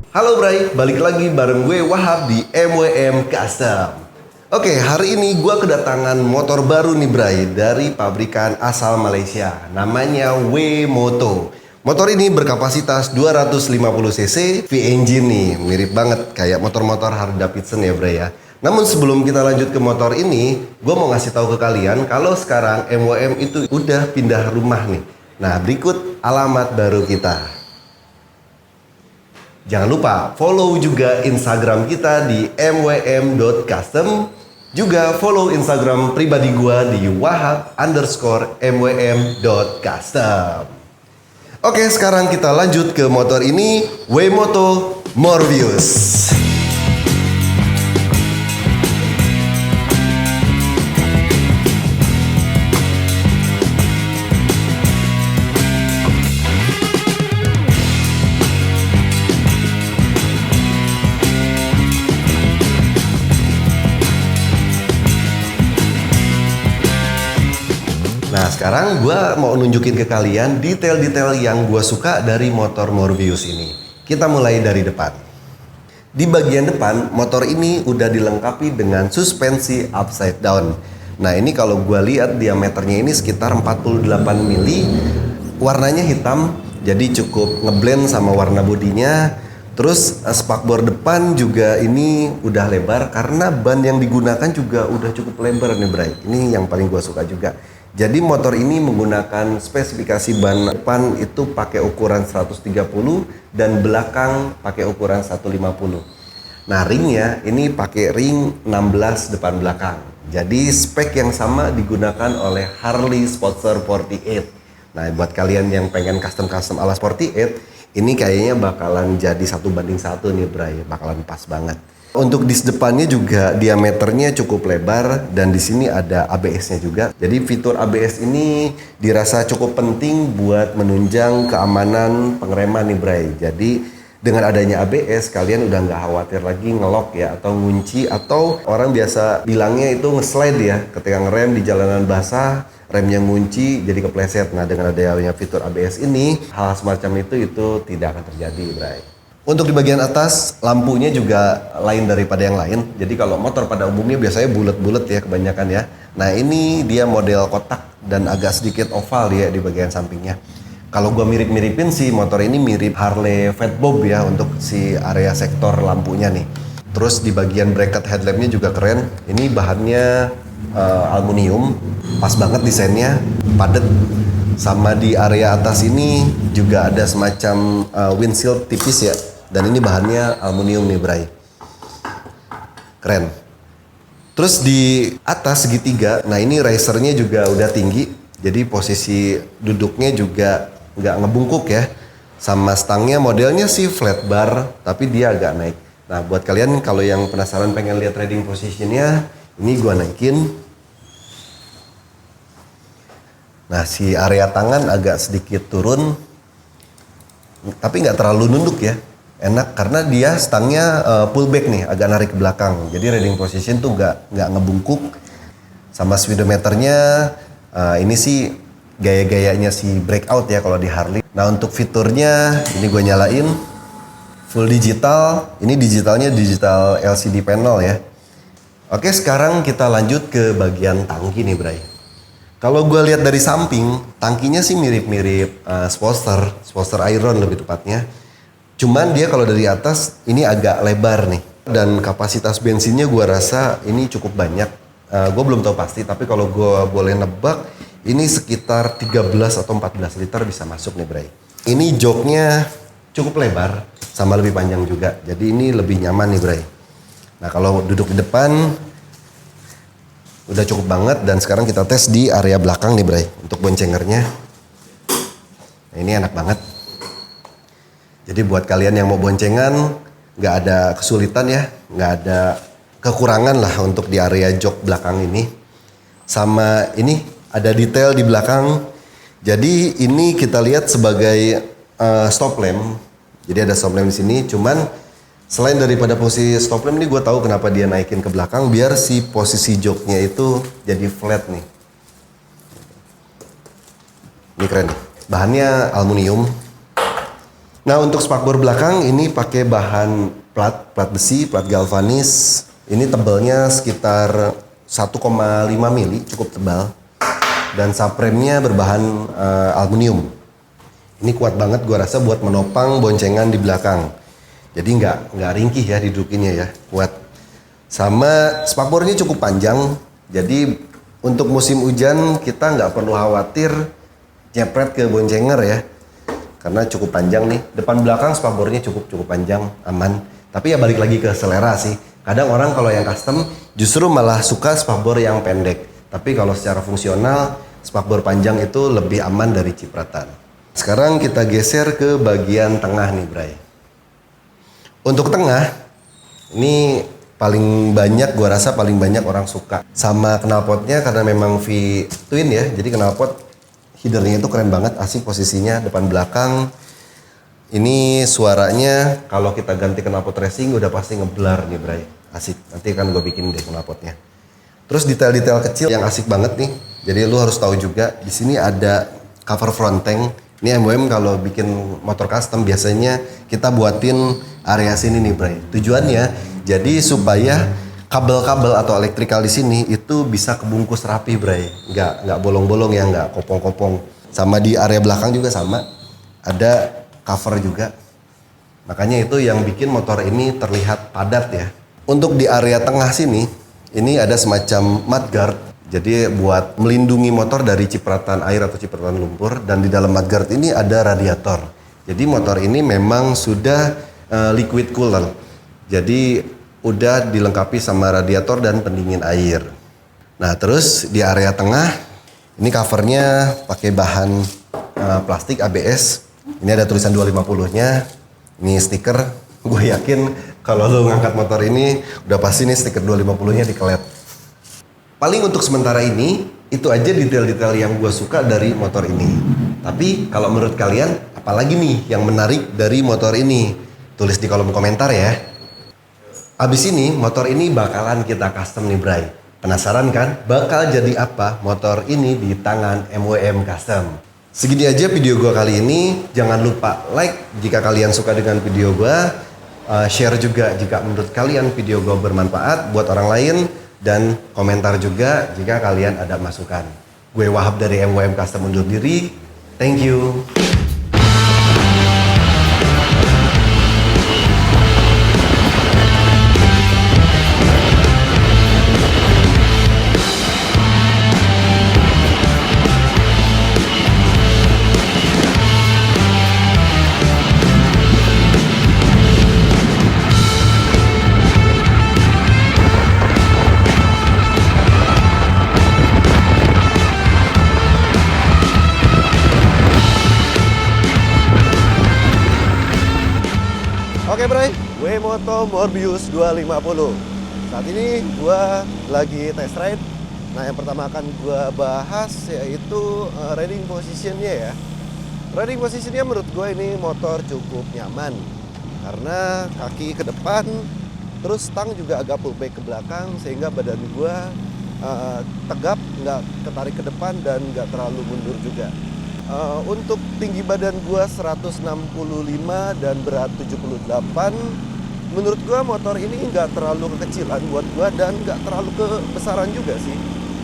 Halo Bray, balik lagi bareng gue Wahab di MWM Custom. Oke, hari ini gue kedatangan motor baru nih Bray, dari pabrikan asal Malaysia. Namanya W-Moto. Motor ini berkapasitas 250 cc, V-engine nih. Mirip banget kayak motor-motor Harley Davidson ya Bray ya. Namun sebelum kita lanjut ke motor ini, gue mau ngasih tahu ke kalian kalau sekarang MWM itu udah pindah rumah nih. Nah, berikut alamat baru kita. Jangan lupa follow juga Instagram kita di mwm.custom. Juga follow Instagram pribadi gua di wahab_mwm.custom. Oke, sekarang kita lanjut ke motor ini, W-Moto Morbius. Nah, sekarang gue mau nunjukin ke kalian detail-detail yang gue suka dari motor Morbius ini. Kita mulai dari depan. Di bagian depan, motor ini udah dilengkapi dengan suspensi upside down. Nah, ini kalau gue lihat diameternya ini sekitar 48 mili. Warnanya hitam, jadi cukup ngeblend sama warna bodinya. Terus spakbor depan juga ini udah lebar karena ban yang digunakan juga udah cukup lebar nih Bray. Ini yang paling gue suka juga. Jadi motor ini menggunakan spesifikasi ban depan itu pakai ukuran 130 dan belakang pakai ukuran 150. Nah, ringnya ini pakai ring 16 depan belakang. Jadi spek yang sama digunakan oleh Harley Sportster 48. Nah, buat kalian yang pengen custom-custom ala 48, ini kayaknya bakalan jadi 1:1 nih Bray, bakalan pas banget. Untuk dis depannya juga diameternya cukup lebar dan di sini ada ABS-nya juga. Jadi fitur ABS ini dirasa cukup penting buat menunjang keamanan pengereman nih Bray. Jadi dengan adanya ABS kalian udah nggak khawatir lagi ngelok ya atau ngunci, atau orang biasa bilangnya itu nge-slide ya ketika ngerem di jalanan basah, remnya ngunci jadi kepleset. Nah, dengan adanya fitur ABS ini hal semacam itu tidak akan terjadi Bray. Untuk di bagian atas, lampunya juga lain daripada yang lain. Jadi kalau motor pada umumnya biasanya bulat-bulat ya kebanyakan ya. Nah, ini dia model kotak dan agak sedikit oval ya di bagian sampingnya. Kalau gua mirip-miripin sih, motor ini mirip Harley Fatbob ya untuk si area sektor lampunya nih. Terus di bagian bracket headlampnya juga keren. Ini bahannya aluminium, pas banget desainnya, padat. Sama di area atas ini juga ada semacam windshield tipis ya. Dan ini bahannya aluminium nih Bray. Keren. Terus di atas segitiga, nah ini risernya juga udah tinggi. Jadi posisi duduknya juga nggak ngebungkuk ya. Sama stangnya modelnya sih flat bar, tapi dia agak naik. Nah, buat kalian kalau yang penasaran pengen lihat riding positionnya, ini gua naikin. Nah, si area tangan agak sedikit turun, tapi nggak terlalu nunduk ya. Enak karena dia stangnya pullback nih, agak narik ke belakang. Jadi riding position tuh nggak ngebungkuk. Sama speedometernya, ini sih gaya-gayanya si breakout ya kalau di Harley. Nah, untuk fiturnya ini gue nyalain full digital. Ini digitalnya digital LCD panel ya. Oke, sekarang kita lanjut ke bagian tangki nih Bray. Kalau gue lihat dari samping, tangkinya sih mirip-mirip Sportster Iron lebih tepatnya. Cuman dia kalau dari atas ini agak lebar nih. Dan kapasitas bensinnya gue rasa ini cukup banyak. Gue belum tahu pasti, tapi kalau gue boleh nebak, ini sekitar 13 atau 14 liter bisa masuk nih Bray. Ini joknya cukup lebar, sama lebih panjang juga. Jadi ini lebih nyaman nih Bray. Nah, kalau duduk di depan, udah cukup banget. Dan sekarang kita tes di area belakang nih Bray, untuk boncengernya. Nah, ini enak banget. Jadi buat kalian yang mau boncengan, nggak ada kesulitan ya, nggak ada kekurangan lah untuk di area jok belakang ini. Sama ini ada detail di belakang. Jadi ini kita lihat sebagai stop lamp. Jadi ada stop lamp di sini. Cuman selain daripada posisi stop lamp ini, gue tahu kenapa dia naikin ke belakang biar si posisi joknya itu jadi flat nih. Ini keren. Bahannya aluminium. Nah, untuk spakbor belakang ini pakai bahan plat besi, plat galvanis. Ini tebalnya sekitar 1,5 mili, cukup tebal. Dan subframe-nya berbahan aluminium. Ini kuat banget gua rasa buat menopang boncengan di belakang. Jadi nggak ringkih ya didudukinnya ya, kuat. Sama spakbornya cukup panjang. Jadi untuk musim hujan kita nggak perlu khawatir nyepret ke boncenger ya. Karena cukup panjang nih, depan belakang spakbornya cukup panjang, aman. Tapi ya balik lagi ke selera sih. Kadang orang kalau yang custom justru malah suka spakbor yang pendek. Tapi kalau secara fungsional, spakbor panjang itu lebih aman dari cipratan. Sekarang kita geser ke bagian tengah nih, Bray. Untuk tengah, ini paling banyak, gua rasa paling banyak orang suka sama knalpotnya karena memang V-twin ya. Jadi knalpot headernya itu keren banget, asik posisinya depan belakang. Ini suaranya kalau kita ganti knalpot racing udah pasti ngeblar nih, Bray. Asik. Nanti kan gue bikin deh knalpotnya. Terus detail-detail kecil yang asik banget nih. Jadi lu harus tahu juga di sini ada cover front tank. Ini MWM kalau bikin motor custom biasanya kita buatin area sini nih, Bray. Tujuannya jadi supaya kabel-kabel atau elektrikal di sini itu bisa kebungkus rapi, Bray. Nggak bolong-bolong ya, nggak kopong-kopong. Sama di area belakang juga sama. Ada cover juga. Makanya itu yang bikin motor ini terlihat padat ya. Untuk di area tengah sini, ini ada semacam mudguard. Jadi buat melindungi motor dari cipratan air atau cipratan lumpur. Dan di dalam mudguard ini ada radiator. Jadi motor ini memang sudah liquid cooler. Jadi udah dilengkapi sama radiator dan pendingin air. Nah, terus di area tengah ini covernya pakai bahan plastik ABS. Ini ada tulisan 250-nya. Ini stiker. Gue yakin kalau lo ngangkat motor ini udah pasti nih stiker 250-nya dikelet. Paling untuk sementara ini itu aja detail-detail yang gue suka dari motor ini. Tapi kalau menurut kalian apalagi nih yang menarik dari motor ini? Tulis di kolom komentar ya. Abis ini motor ini bakalan kita custom nih, Bray. Penasaran kan? Bakal jadi apa motor ini di tangan MWM Custom? Segini aja video gua kali ini. Jangan lupa like jika kalian suka dengan video gua. Share juga jika menurut kalian video gua bermanfaat buat orang lain. Dan komentar juga jika kalian ada masukan. Gue Wahab dari MWM Custom undur diri. Thank you. Oke, Bray, WeMoto Morbius 250. Saat ini gue lagi test ride. Nah, yang pertama akan gue bahas yaitu riding positionnya ya. Riding positionnya menurut gue ini motor cukup nyaman. Karena kaki ke depan, terus stang juga agak pullback ke belakang. Sehingga badan gue tegap, nggak ketarik ke depan dan nggak terlalu mundur juga. Untuk tinggi badan gua 165 dan berat 78, menurut gua motor ini nggak terlalu kekecilan buat gua dan nggak terlalu kebesaran juga sih.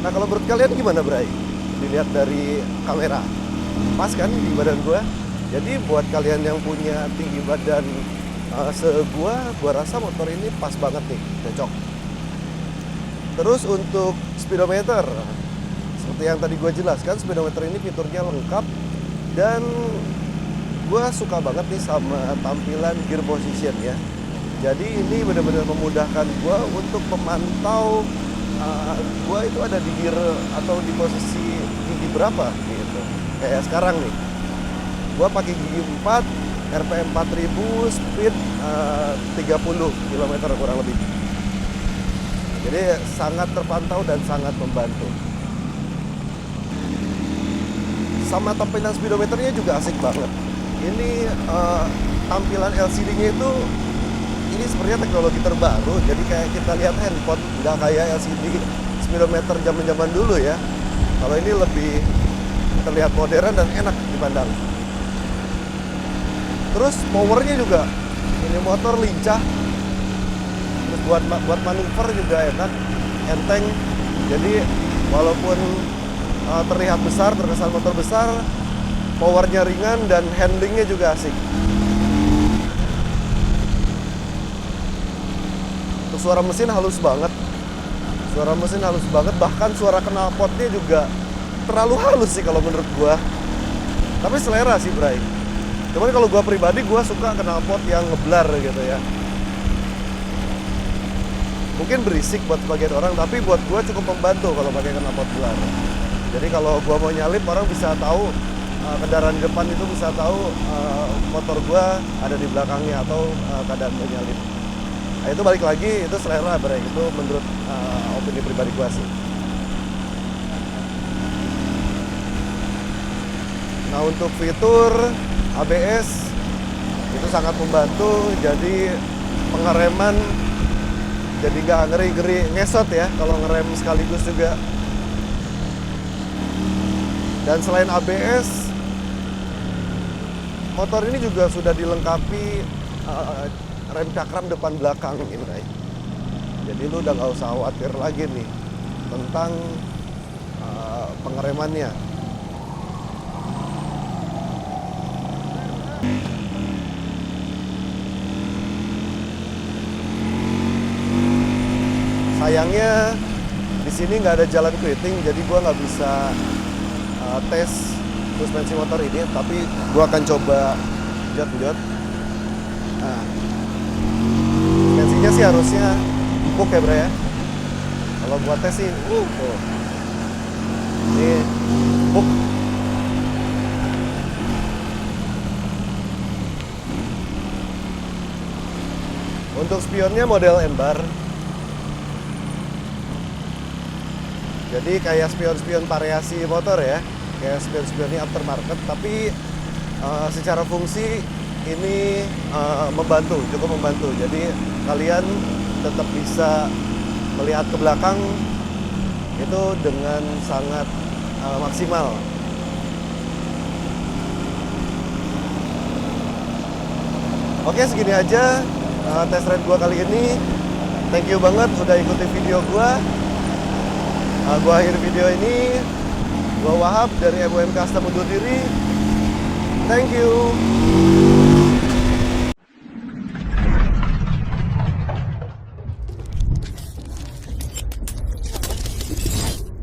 Nah, kalau menurut kalian gimana, Bray? Dilihat dari kamera, pas kan di badan gua? Jadi buat kalian yang punya tinggi badan gua rasa motor ini pas banget nih, cocok. Terus untuk speedometer, seperti yang tadi gue jelaskan, speedometer ini fiturnya lengkap dan gue suka banget nih sama tampilan gear position ya. Jadi ini benar-benar memudahkan gue untuk memantau gue itu ada di gear atau di posisi gigi berapa gitu. Kayak sekarang nih, gue pakai gigi 4, RPM 4000, speed 30 km kurang lebih. Jadi sangat terpantau dan sangat membantu. Sama tampilan speedometernya juga asik banget. Ini tampilan LCD-nya itu ini sebenarnya teknologi terbaru. Jadi kayak kita lihat handphone, nggak kayak LCD speedometer zaman-zaman dulu ya. Kalau ini lebih terlihat modern dan enak dipandang. Terus powernya juga, ini motor lincah. Terus buat manuver juga enak, enteng. Jadi walaupun terlihat besar, terkesan motor besar, powernya ringan dan handlingnya juga asik. Untuk suara mesin halus banget. Suara mesin halus banget, bahkan suara knalpotnya juga terlalu halus sih kalau menurut gua. Tapi selera sih, Bray. Cuman kalau gua pribadi, gua suka knalpot yang ngeblar gitu ya. Mungkin berisik buat sebagian orang, tapi buat gua cukup membantu kalau pakai knalpot blar. Jadi kalau gua mau nyalip, orang bisa tahu, kendaraan depan itu bisa tahu motor gua ada di belakangnya atau keadaan mau nyalip. Nah, itu balik lagi, itu selera, Bray. Itu menurut opini pribadi gua sih. Nah, untuk fitur ABS itu sangat membantu, jadi pengereman jadi nggak ngeri-ngeri ngesot ya kalau ngerem sekaligus juga. Dan selain ABS, motor ini juga sudah dilengkapi rem cakram depan belakang ini. Jadi lu udah nggak usah khawatir lagi nih tentang pengeremannya. Sayangnya di sini nggak ada jalan quitting, jadi gua nggak bisa tes suspensi motor ini, tapi gua akan coba jot. Nah, suspensinya sih harusnya empuk ya, Bro ya. Kalau gua tes sih, tuh. Ini empuk. Untuk spionnya model M-bar. Jadi kayak spion-spion variasi motor ya, kayak spion-spionnya aftermarket, tapi secara fungsi ini membantu, cukup membantu. Jadi kalian tetap bisa melihat ke belakang itu dengan sangat maksimal. Oke, segini aja test ride gua kali ini. Thank you banget udah ikuti video gua. Gua akhir video ini. Gua Wahab dari MUM Custom undur diri. Thank you.